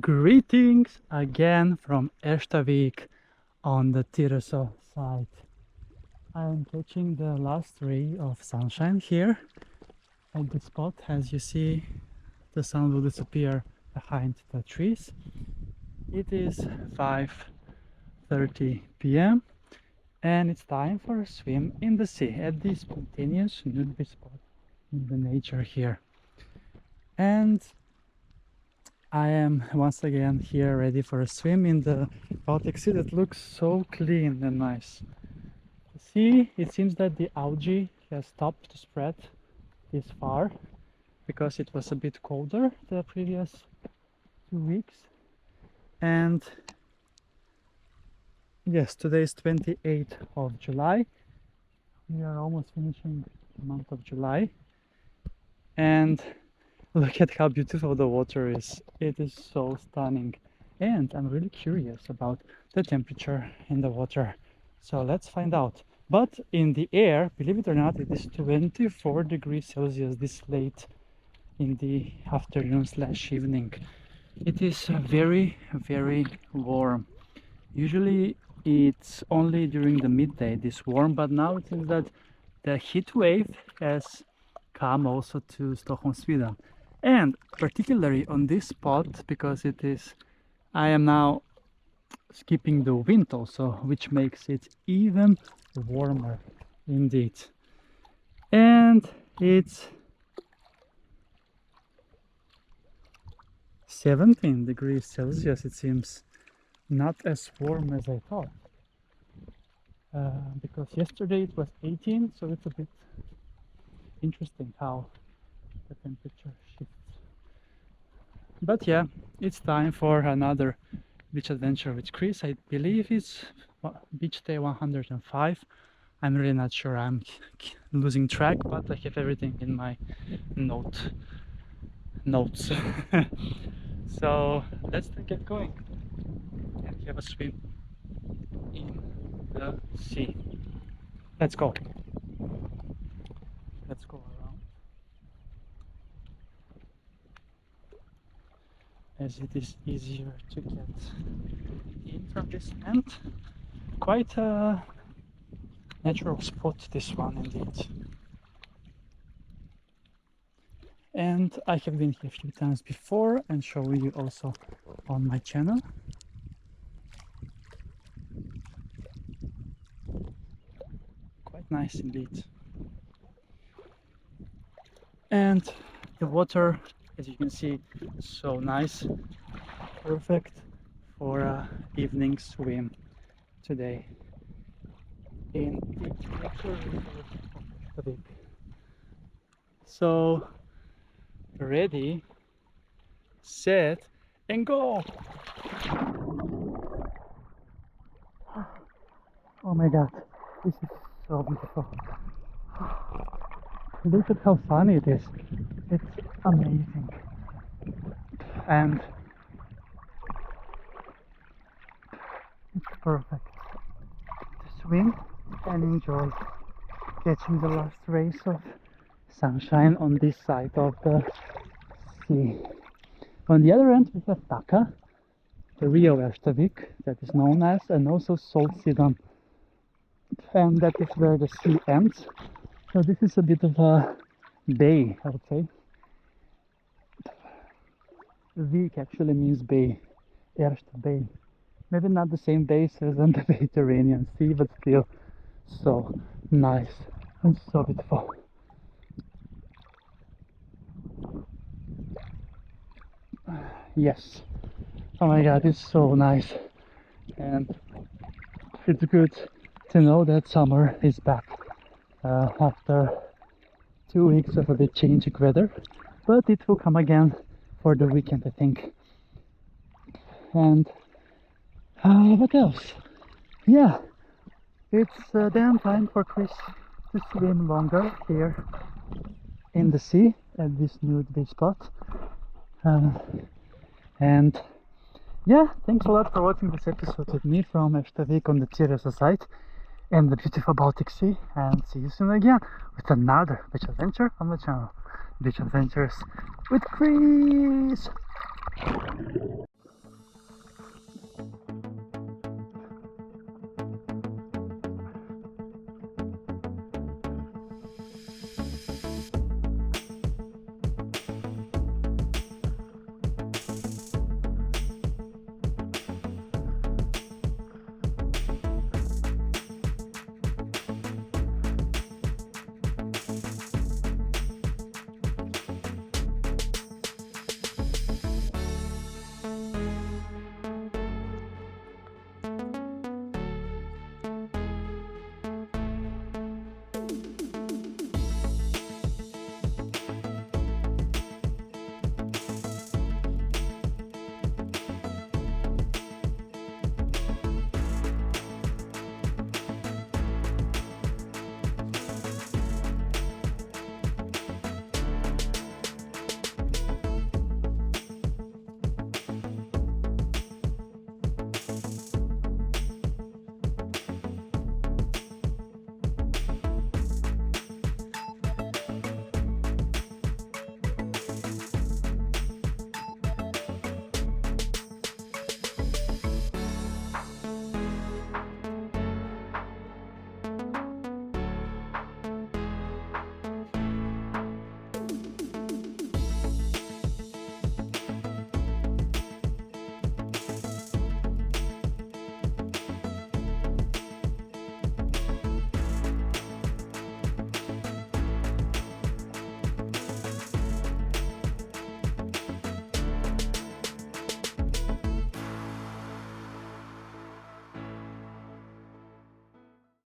Greetings again from Erstavik on the Tyresö side. I am catching the last ray of sunshine here at the spot. As you see, the sun will disappear behind the trees. It is 5:30 p.m. and it's time for a swim in the sea at this spontaneous NUDE Beach spot in the nature here. And I am once again here ready for a swim in the Baltic Sea that looks so clean and nice. The sea, it seems that the algae has stopped to spread this far because it was a bit colder the previous 2 weeks. And yes, today is 28th of July. We are almost finishing the month of July. And look at how beautiful the water is. It is so stunning. And I'm really curious about the temperature in the water. So let's find out. But in the air, believe it or not, it is 24 degrees Celsius this late in the afternoon/evening. It is very, very warm. Usually it's only during the midday this warm, but now it seems that the heat wave has come also to Stockholm, Sweden. And particularly on this spot, because it is, I am now skipping the wind also, which makes it even warmer indeed. And it's 17 degrees Celsius, it seems. Not as warm as I thought. Because yesterday it was 18, so it's a bit interesting how the temperature shifts. But yeah, it's time for another beach adventure with Chris. I believe it's beach day 105. I'm really not sure, I'm losing track, but I have everything in my notes. So let's get going and have a swim in the sea. Let's go. Let's go around, as it is easier to get in from this end. Quite a natural spot, this one indeed. And I have been here a few times before and show you also on my channel. Quite nice indeed. And the water, as you can see, is so nice. Perfect for a evening swim today in the nature reserve of Erstavik. So ready, set, and go! Oh my god, this is so beautiful. Look at how sunny it is. It's amazing. And it's perfect to swim and enjoy catching the last rays of sunshine on this side of the sea. On the other end we have Taka, the real Erstavik, that is known as, and also Solsidan, and that is where the sea ends. So this is a bit of a bay, I would say. Vik actually means bay, Erst bay. Maybe not the same base as in the Mediterranean Sea, but still so nice and so beautiful. Yes, oh my god, it's so nice, and it's good to know that summer is back after 2 weeks of a bit changing weather, but it will come again for the weekend, I think. And what else? Yeah, it's then time for Chris to swim longer here in the sea at this NUDE Beach spot. And yeah, thanks a lot for watching this episode with me from Erstavik on the Tyresö side and the beautiful Baltic Sea, and see you soon again with another beach adventure on the channel. Beach Adventures with Chris!